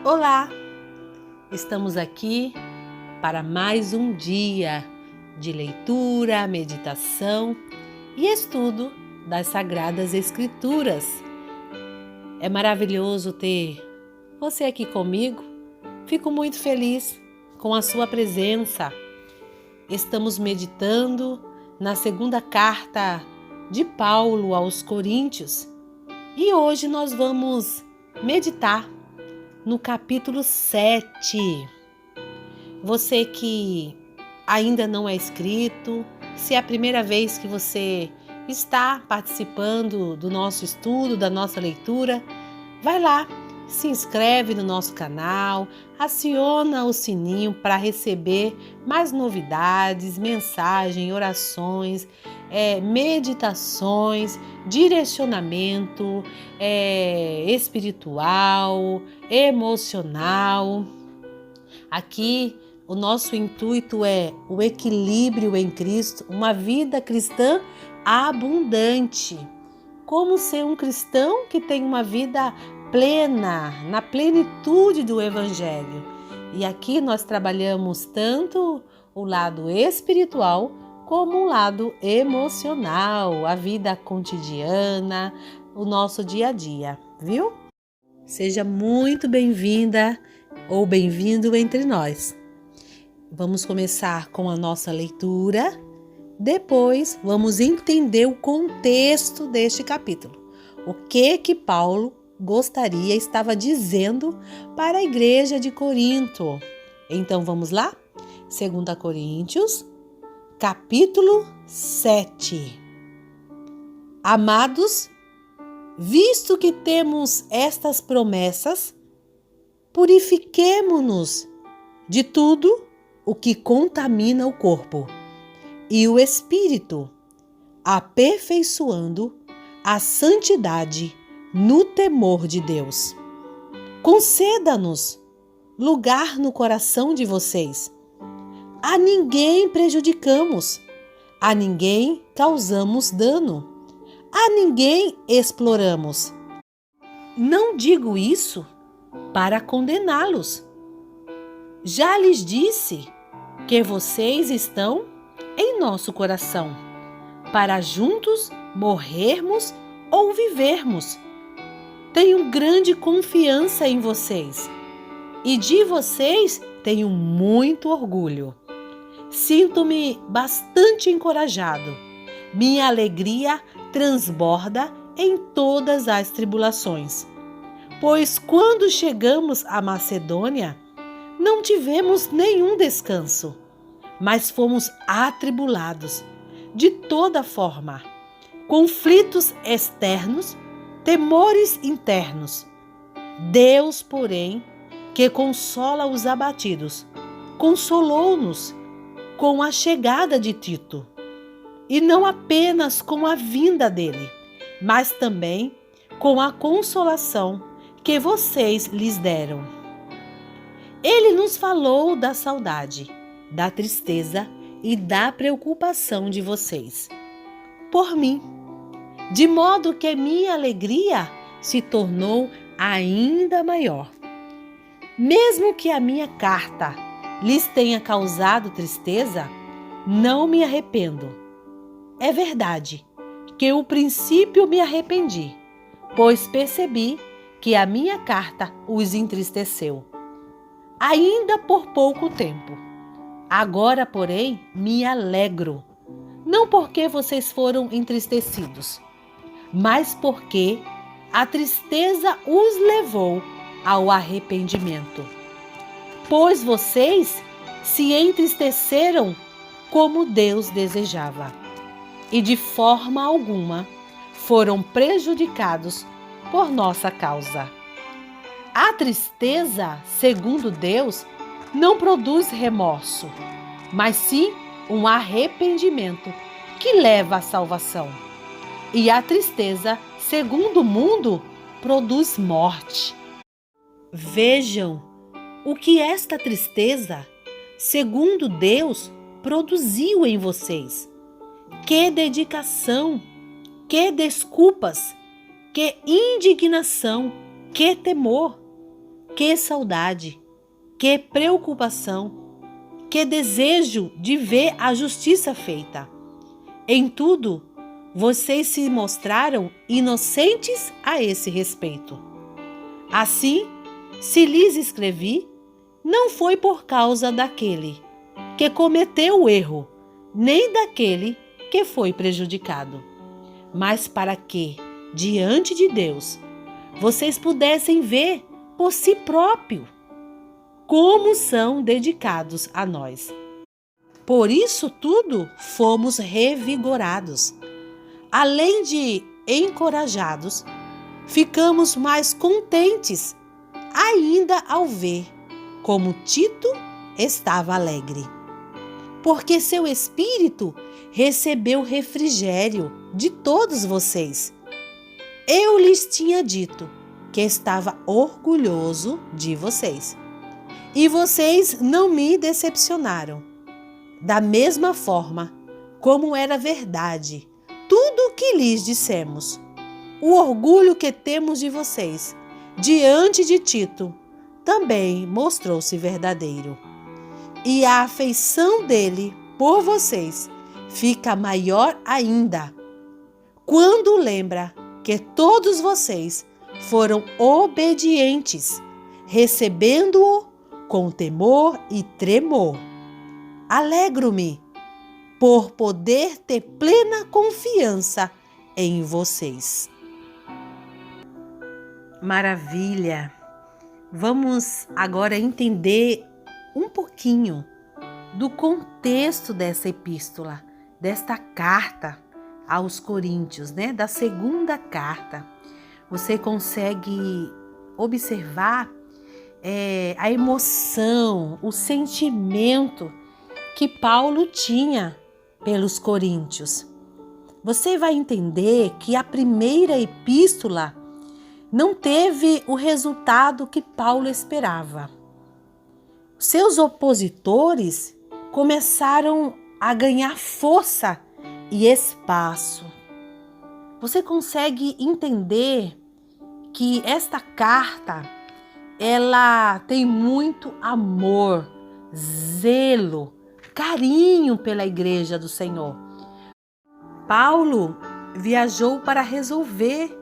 Olá! Estamos aqui para mais um dia de leitura, meditação e estudo das Sagradas Escrituras. É maravilhoso ter você aqui comigo. Fico muito feliz com a sua presença. Estamos meditando na segunda carta de Paulo aos Coríntios e hoje nós vamos meditar no capítulo 7. Você que ainda não é inscrito, se é a primeira vez que você está participando do nosso estudo, da nossa leitura, vai lá, se inscreve no nosso canal, aciona o sininho para receber mais novidades, mensagens, orações, meditações, direcionamento espiritual, emocional. Aqui o nosso intuito é o equilíbrio em Cristo, uma vida cristã abundante. Como ser um cristão que tem uma vida plena, na plenitude do Evangelho. E aqui nós trabalhamos tanto o lado espiritual como o lado emocional, a vida cotidiana, o nosso dia a dia, viu? Seja muito bem-vinda ou bem-vindo entre nós. Vamos começar com a nossa leitura. Depois vamos entender o contexto deste capítulo. O que Paulo estava dizendo para a igreja de Corinto. Então vamos lá? 2 Coríntios, capítulo 7. Amados, visto que temos estas promessas, purifiquemo-nos de tudo o que contamina o corpo e o espírito, aperfeiçoando a santidade no temor de Deus. Conceda-nos lugar no coração de vocês. A ninguém prejudicamos, a ninguém causamos dano, a ninguém exploramos. Não digo isso para condená-los. Já lhes disse que vocês estão em nosso coração, para juntos morrermos ou vivermos. Tenho grande confiança em vocês e de vocês tenho muito orgulho. Sinto-me bastante encorajado. Minha alegria transborda em todas as tribulações. Pois quando chegamos à Macedônia, não tivemos nenhum descanso, mas fomos atribulados de toda forma, conflitos externos, temores internos. Deus, porém, que consola os abatidos, consolou-nos com a chegada de Tito, e não apenas com a vinda dele, mas também com a consolação que vocês lhes deram. Ele nos falou da saudade, da tristeza e da preocupação de vocês por mim, de modo que minha alegria se tornou ainda maior. Mesmo que a minha carta lhes tenha causado tristeza, não me arrependo. É verdade que ao princípio me arrependi, pois percebi que a minha carta os entristeceu, ainda por pouco tempo. Agora, porém, me alegro, não porque vocês foram entristecidos, mas porque a tristeza os levou ao arrependimento. Pois vocês se entristeceram como Deus desejava, e de forma alguma foram prejudicados por nossa causa. A tristeza, segundo Deus, não produz remorso, mas sim um arrependimento que leva à salvação. E a tristeza, segundo o mundo, produz morte. Vejam o que esta tristeza, segundo Deus, produziu em vocês. Que dedicação, que desculpas, que indignação, que temor, Que saudade, que preocupação, que desejo de ver a justiça feita. Em tudo, vocês se mostraram inocentes a esse respeito. Assim, se lhes escrevi, não foi por causa daquele que cometeu o erro, nem daquele que foi prejudicado, mas para que, diante de Deus, vocês pudessem ver por si próprio como são dedicados a nós. Por isso tudo fomos revigorados. Além de encorajados, ficamos mais contentes ainda ao ver como Tito estava alegre, porque seu espírito recebeu refrigério de todos vocês. Eu lhes tinha dito que estava orgulhoso de vocês, e vocês não me decepcionaram. Da mesma forma como era verdade tudo o que lhes dissemos, o orgulho que temos de vocês diante de Tito também mostrou-se verdadeiro. E a afeição dele por vocês fica maior ainda quando lembra que todos vocês foram obedientes, recebendo-o com temor e tremor. Alegro-me por poder ter plena confiança em vocês. Maravilha! Vamos agora entender um pouquinho do contexto dessa epístola, desta carta aos Coríntios, né? Da segunda carta. Você consegue observar a emoção, o sentimento que Paulo tinha pelos coríntios. Você vai entender que a primeira epístola não teve o resultado que Paulo esperava. Seus opositores começaram a ganhar força e espaço. Você consegue entender que esta carta, ela tem muito amor, zelo, carinho pela igreja do Senhor. Paulo viajou para resolver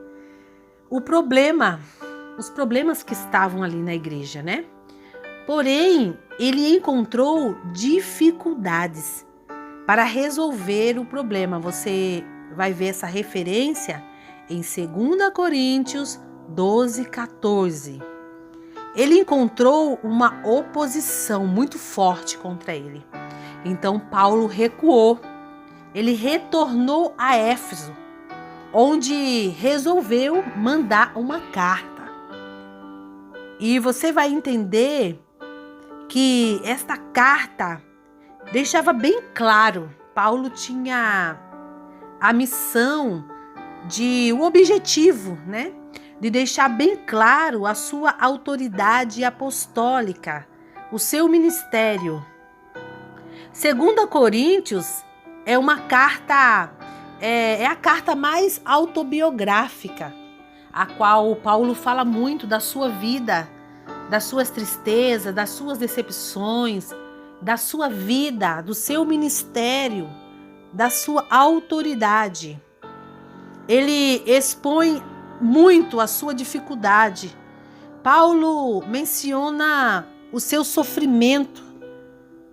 os problemas que estavam ali na igreja, né? Porém, ele encontrou dificuldades para resolver o problema. Você vai ver essa referência em 2 Coríntios 12:14. Ele encontrou uma oposição muito forte contra ele. Então, Paulo recuou. Ele retornou a Éfeso, onde resolveu mandar uma carta. E você vai entender que esta carta deixava bem claro, Paulo tinha a missão o objetivo, né, de deixar bem claro a sua autoridade apostólica, o seu ministério. 2 Coríntios é uma carta, é a carta mais autobiográfica, a qual Paulo fala muito da sua vida, das suas tristezas, das suas decepções, da sua vida, do seu ministério, da sua autoridade. Ele expõe muito a sua dificuldade. Paulo menciona o seu sofrimento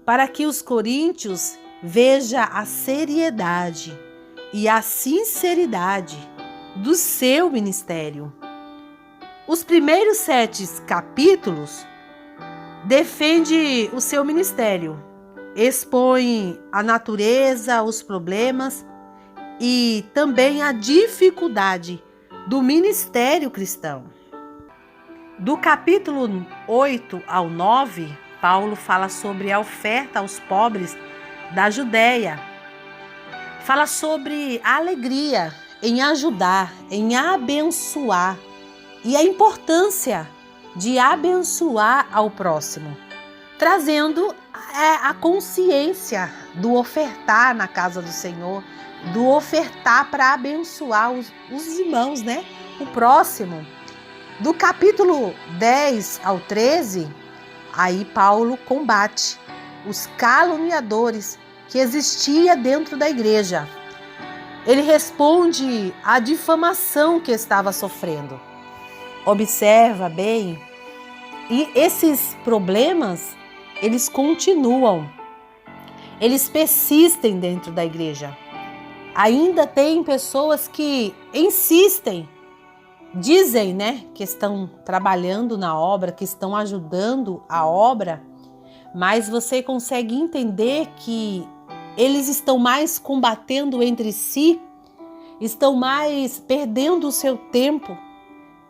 para que os coríntios vejam a seriedade e a sinceridade do seu ministério. Os primeiros 7 capítulos defende o seu ministério, expõe a natureza, os problemas e também a dificuldade do ministério cristão. Do capítulo 8 ao 9, Paulo fala sobre a oferta aos pobres da Judéia. Fala sobre a alegria em ajudar, em abençoar e a importância de abençoar ao próximo, trazendo a consciência do ofertar na casa do Senhor, do ofertar para abençoar os irmãos, né? O próximo. Do capítulo 10 ao 13, aí Paulo combate os caluniadores que existia dentro da igreja. Ele responde à difamação que estava sofrendo. Observa bem, e esses problemas, eles continuam, eles persistem dentro da igreja. Ainda tem pessoas que insistem, dizem, que estão trabalhando na obra, que estão ajudando a obra, mas você consegue entender que eles estão mais combatendo entre si, estão mais perdendo o seu tempo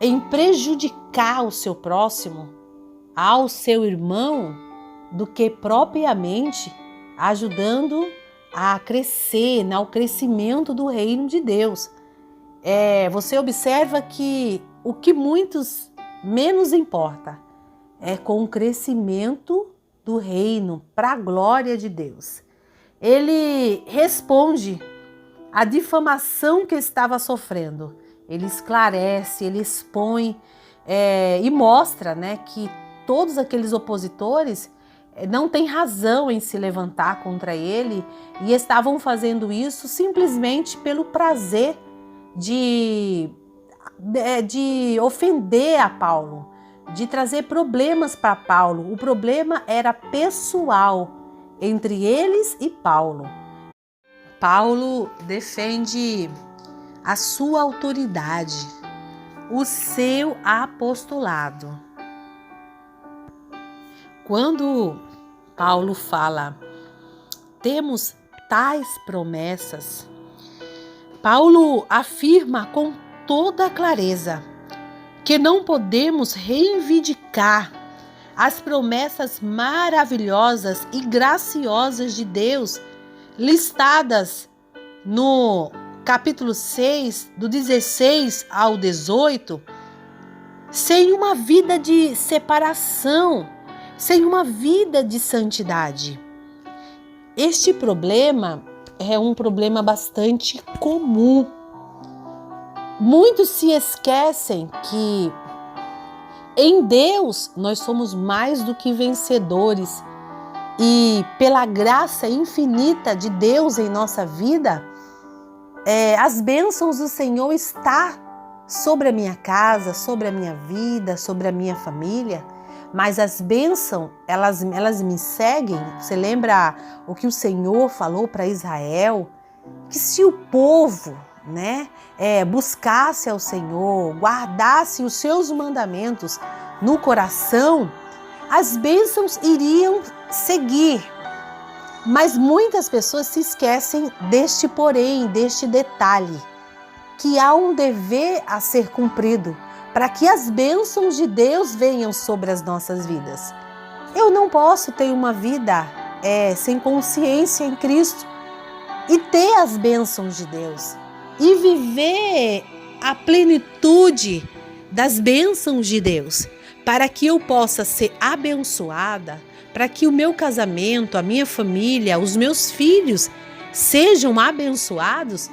em prejudicar o seu próximo, ao seu irmão, do que propriamente ajudando a crescer, no crescimento do reino de Deus. Você observa que o que muitos menos importa é com o crescimento do reino para a glória de Deus. Ele responde à difamação que estava sofrendo. Ele esclarece, ele expõe e mostra, que todos aqueles opositores não têm razão em se levantar contra ele e estavam fazendo isso simplesmente pelo prazer de ofender a Paulo, de trazer problemas para Paulo. O problema era pessoal entre eles e Paulo. Paulo defende a sua autoridade, o seu apostolado. Quando Paulo fala, temos tais promessas, Paulo afirma com toda clareza que não podemos reivindicar as promessas maravilhosas e graciosas de Deus listadas no capítulo 6, do 16 ao 18, sem uma vida de separação, sem uma vida de santidade. Este problema é um problema bastante comum. Muitos se esquecem que em Deus nós somos mais do que vencedores e pela graça infinita de Deus em nossa vida, as bênçãos do Senhor estão sobre a minha casa, sobre a minha vida, sobre a minha família, mas as bênçãos, elas me seguem. Você lembra o que o Senhor falou para Israel? Que se o povo buscasse ao Senhor, guardasse os seus mandamentos no coração, as bênçãos iriam seguir. Mas muitas pessoas se esquecem deste porém, deste detalhe, que há um dever a ser cumprido para que as bênçãos de Deus venham sobre as nossas vidas. Eu não posso ter uma vida sem consciência em Cristo e ter as bênçãos de Deus e viver a plenitude das bênçãos de Deus, para que eu possa ser abençoada, para que o meu casamento, a minha família, os meus filhos sejam abençoados.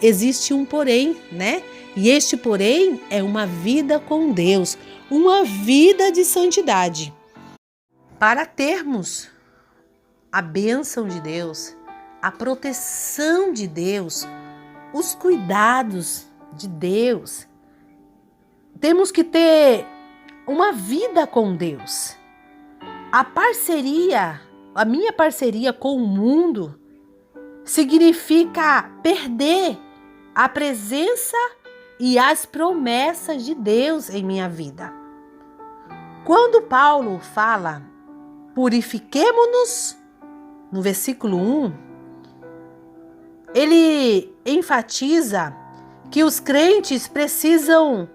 Existe um porém, E este porém é uma vida com Deus, uma vida de santidade. Para termos a bênção de Deus, a proteção de Deus, os cuidados de Deus, temos que ter uma vida com Deus. A minha parceria com o mundo significa perder a presença e as promessas de Deus em minha vida. Quando Paulo fala, purifiquemo-nos, no versículo 1, ele enfatiza que os crentes precisam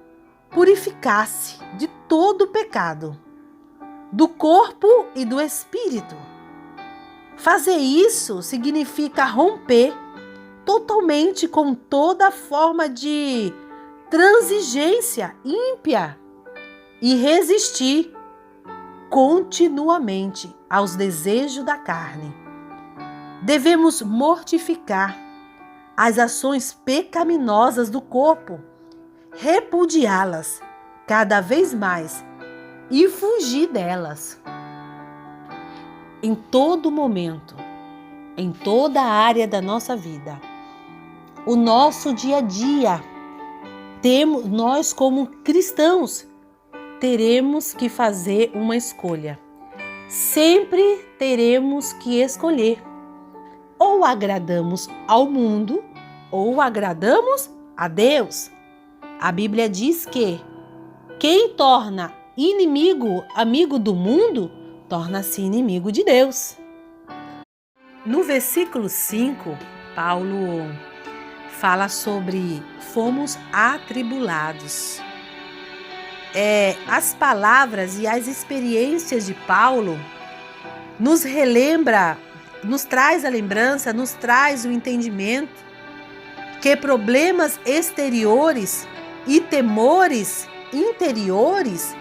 purificar-se de todo o pecado, do corpo e do espírito. Fazer isso significa romper totalmente com toda forma de transigência ímpia e resistir continuamente aos desejos da carne. Devemos mortificar as ações pecaminosas do corpo, repudiá-las cada vez mais e fugir delas. Em todo momento, em toda a área da nossa vida, o nosso dia a dia, nós como cristãos, teremos que fazer uma escolha. Sempre teremos que escolher. Ou agradamos ao mundo, ou agradamos a Deus. A Bíblia diz que quem torna amigo do mundo, torna-se inimigo de Deus. No versículo 5, Paulo fala sobre fomos atribulados. As palavras e as experiências de Paulo nos traz a lembrança, nos traz o entendimento que problemas exteriores e temores interiores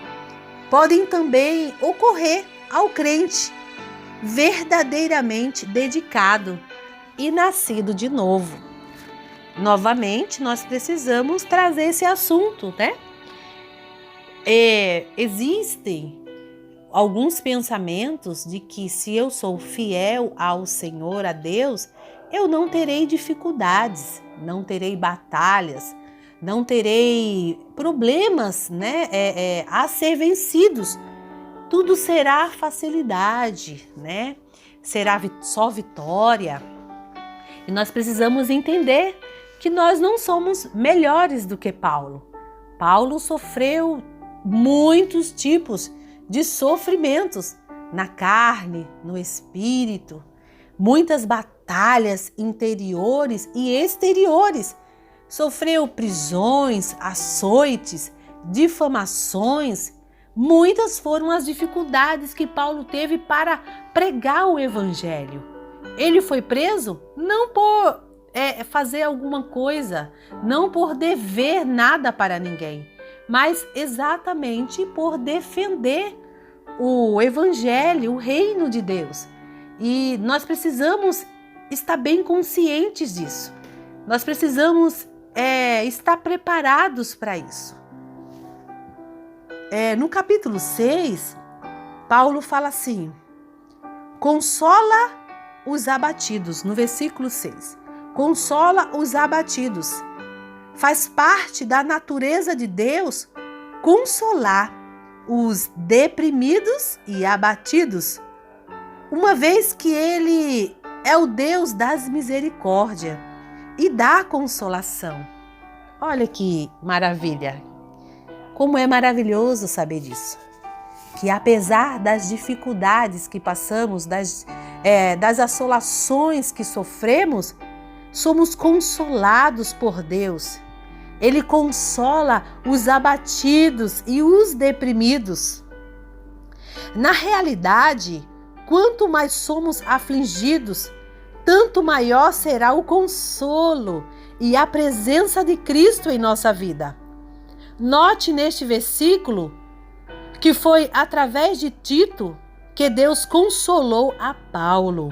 podem também ocorrer ao crente verdadeiramente dedicado e nascido de novo. Novamente, nós precisamos trazer esse assunto, né? Existem alguns pensamentos de que se eu sou fiel ao Senhor, a Deus, eu não terei dificuldades, não terei batalhas, não terei problemas, né, a ser vencidos. Tudo será facilidade, né? Será só vitória. E nós precisamos entender que nós não somos melhores do que Paulo. Paulo sofreu muitos tipos de sofrimentos na carne, no espírito, muitas batalhas interiores e exteriores. Sofreu prisões, açoites, difamações. Muitas foram as dificuldades que Paulo teve para pregar o evangelho. Ele foi preso não por fazer alguma coisa, não por dever nada para ninguém, mas exatamente por defender o evangelho, o reino de Deus. E nós precisamos estar bem conscientes disso. Nós precisamos estar preparados para isso. No capítulo 6, Paulo fala assim: consola os abatidos, no versículo 6. Consola os abatidos. Faz parte da natureza de Deus consolar os deprimidos e abatidos, uma vez que Ele é o Deus das misericórdias e da consolação. Olha que maravilha! Como é maravilhoso saber disso. Que apesar das dificuldades que passamos, das assolações que sofremos, somos consolados por Deus. Ele consola os abatidos e os deprimidos. Na realidade, quanto mais somos afligidos, tanto maior será o consolo e a presença de Cristo em nossa vida. Note neste versículo que foi através de Tito que Deus consolou a Paulo.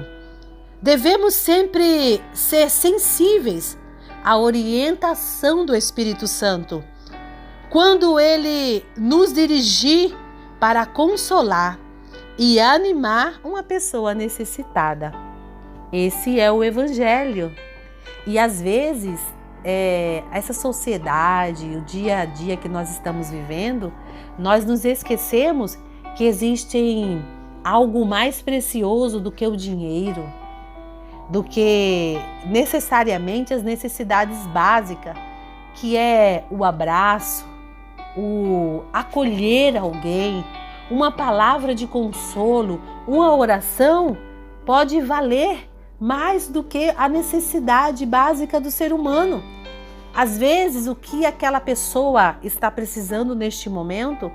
Devemos sempre ser sensíveis à orientação do Espírito Santo, quando Ele nos dirigir para consolar e animar uma pessoa necessitada. Esse é o Evangelho. E às vezes, essa sociedade, o dia a dia que nós estamos vivendo, nós nos esquecemos que existe algo mais precioso do que o dinheiro, do que necessariamente as necessidades básicas, que é o abraço, o acolher alguém, uma palavra de consolo, uma oração pode valer mais do que a necessidade básica do ser humano. Às vezes, o que aquela pessoa está precisando neste momento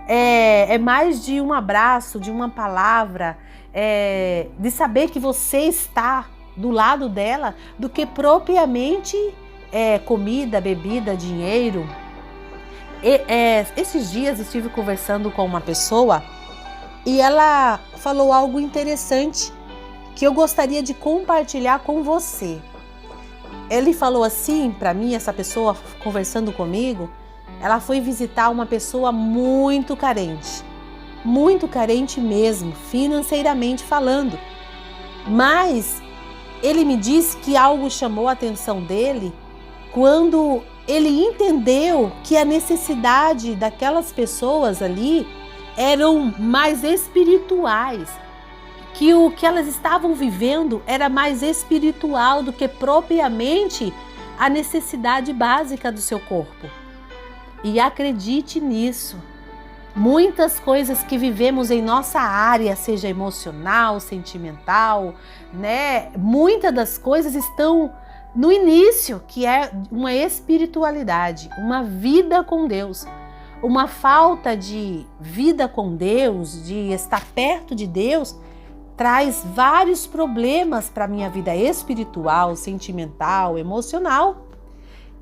é mais de um abraço, de uma palavra, de saber que você está do lado dela, do que propriamente comida, bebida, dinheiro. Esses dias estive conversando com uma pessoa e ela falou algo interessante que eu gostaria de compartilhar com você. Ele falou assim para mim, essa pessoa conversando comigo, ela foi visitar uma pessoa muito carente mesmo, financeiramente falando. Mas ele me disse que algo chamou a atenção dele quando ele entendeu que a necessidade daquelas pessoas ali eram mais espirituais, que o que elas estavam vivendo era mais espiritual do que propriamente a necessidade básica do seu corpo. E acredite nisso, muitas coisas que vivemos em nossa área, seja emocional, sentimental, né? Muitas das coisas estão no início, que é uma espiritualidade, uma vida com Deus. Uma falta de vida com Deus, de estar perto de Deus, traz vários problemas para a minha vida espiritual, sentimental, emocional.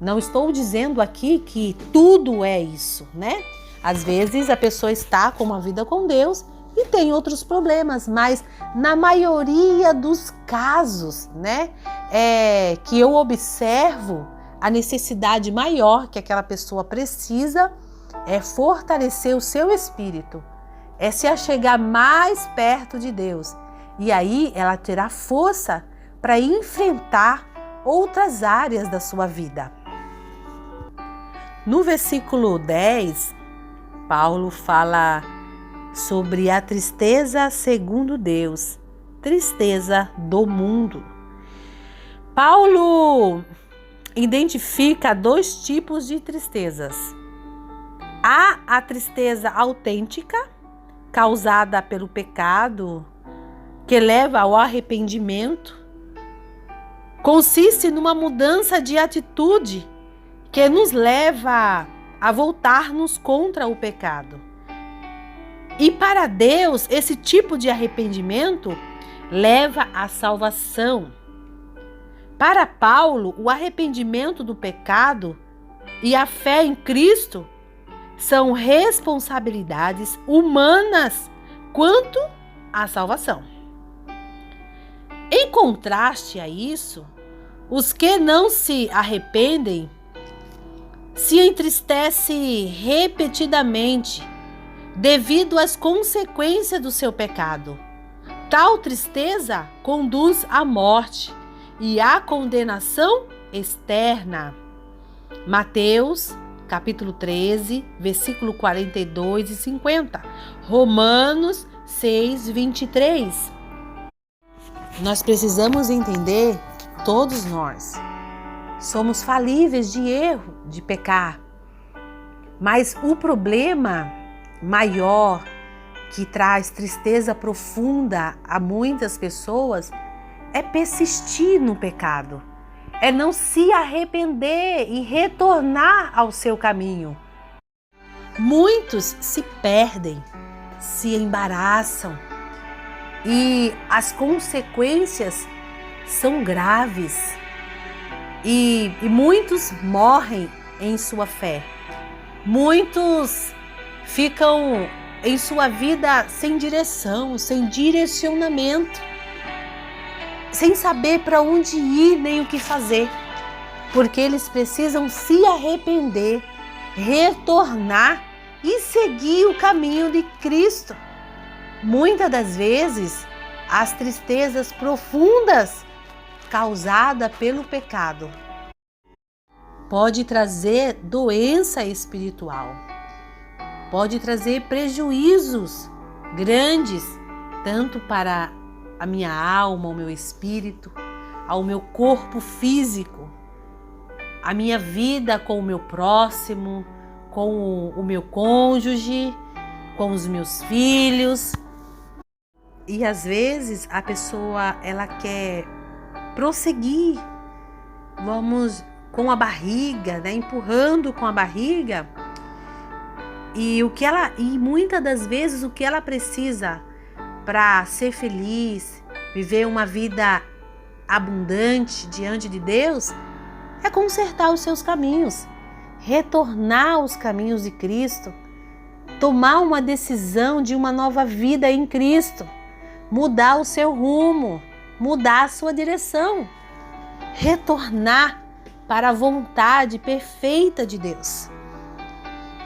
Não estou dizendo aqui que tudo é isso, né? Às vezes a pessoa está com uma vida com Deus e tem outros problemas, mas na maioria dos casos, né, que eu observo, a necessidade maior que aquela pessoa precisa é fortalecer o seu espírito, é se achegar mais perto de Deus. E aí ela terá força para enfrentar outras áreas da sua vida. No versículo 10, Paulo fala sobre a tristeza segundo Deus, tristeza do mundo. Paulo identifica dois tipos de tristezas. Há a tristeza autêntica, causada pelo pecado, que leva ao arrependimento. Consiste numa mudança de atitude que nos leva a voltar-nos contra o pecado. E para Deus, esse tipo de arrependimento leva à salvação. Para Paulo, o arrependimento do pecado e a fé em Cristo são responsabilidades humanas quanto à salvação. Em contraste a isso, os que não se arrependem se entristecem repetidamente devido às consequências do seu pecado. Tal tristeza conduz à morte e à condenação externa. Mateus, capítulo 13, versículo 42 e 50. Romanos 6, 23. Nós precisamos entender, todos nós, somos falíveis de erro, de pecar. Mas o problema maior que traz tristeza profunda a muitas pessoas é persistir no pecado, é não se arrepender e retornar ao seu caminho. Muitos se perdem, se embaraçam e as consequências são graves e muitos morrem em sua fé. Muitos ficam em sua vida sem direção, sem direcionamento, sem saber para onde ir nem o que fazer, porque eles precisam se arrepender, retornar e seguir o caminho de Cristo. Muitas das vezes, as tristezas profundas causadas pelo pecado pode trazer doença espiritual, pode trazer prejuízos grandes, tanto para a minha alma, o meu espírito, ao meu corpo físico, a minha vida com o meu próximo, com o meu cônjuge, com os meus filhos. E às vezes a pessoa ela quer prosseguir, vamos com a barriga, né, empurrando com a barriga. E muitas das vezes o que ela precisa para ser feliz, viver uma vida abundante diante de Deus, é consertar os seus caminhos, retornar aos caminhos de Cristo, tomar uma decisão de uma nova vida em Cristo, mudar o seu rumo, mudar a sua direção, retornar para a vontade perfeita de Deus.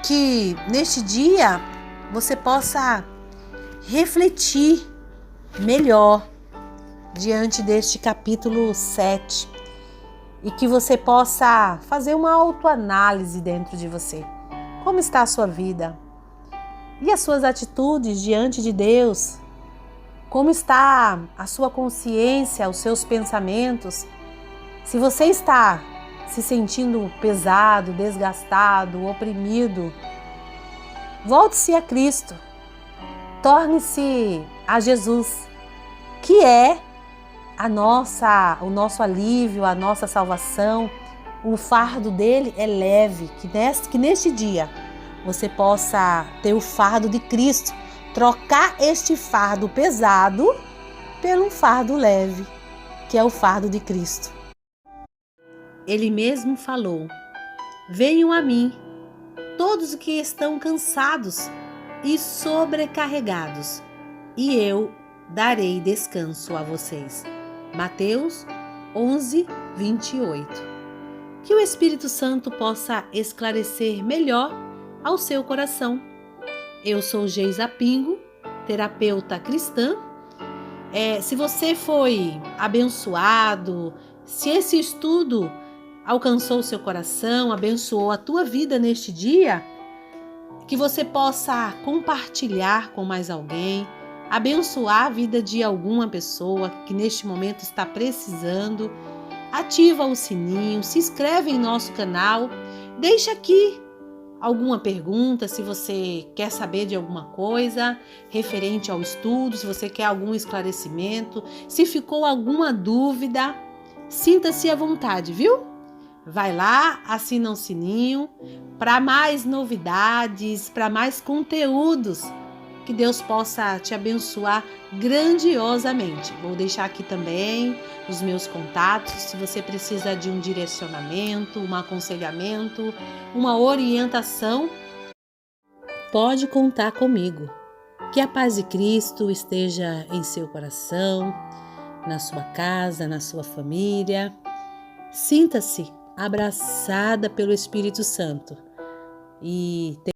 que neste dia você possa refletir melhor diante deste capítulo 7 e que você possa fazer uma autoanálise dentro de você. Como está a sua vida? E as suas atitudes diante de Deus? Como está a sua consciência, os seus pensamentos? Se você está se sentindo pesado, desgastado, oprimido, volte-se a Cristo. Torne-se a Jesus, que é o nosso alívio, a nossa salvação. O fardo dele é leve, que neste dia você possa ter o fardo de Cristo, trocar este fardo pesado por um fardo leve, que é o fardo de Cristo. Ele mesmo falou: venham a mim, todos os que estão cansados e sobrecarregados, e eu darei descanso a vocês. Mateus 11, 28. Que o Espírito Santo possa esclarecer melhor ao seu coração. Eu sou Geisa Pingo, terapeuta cristã. Se você foi abençoado, se esse estudo alcançou o seu coração, abençoou a tua vida neste dia, que você possa compartilhar com mais alguém, abençoar a vida de alguma pessoa que neste momento está precisando. Ativa o sininho, se inscreve em nosso canal, deixa aqui alguma pergunta, se você quer saber de alguma coisa referente ao estudo, se você quer algum esclarecimento, se ficou alguma dúvida, sinta-se à vontade, viu? Vai lá, assina o sininho para mais novidades, para mais conteúdos. Que Deus possa te abençoar grandiosamente. Vou deixar aqui também os meus contatos. Se você precisa de um direcionamento, um aconselhamento, uma orientação, pode contar comigo. Que a paz de Cristo esteja em seu coração, na sua casa, na sua família. Sinta-se abraçada pelo Espírito Santo e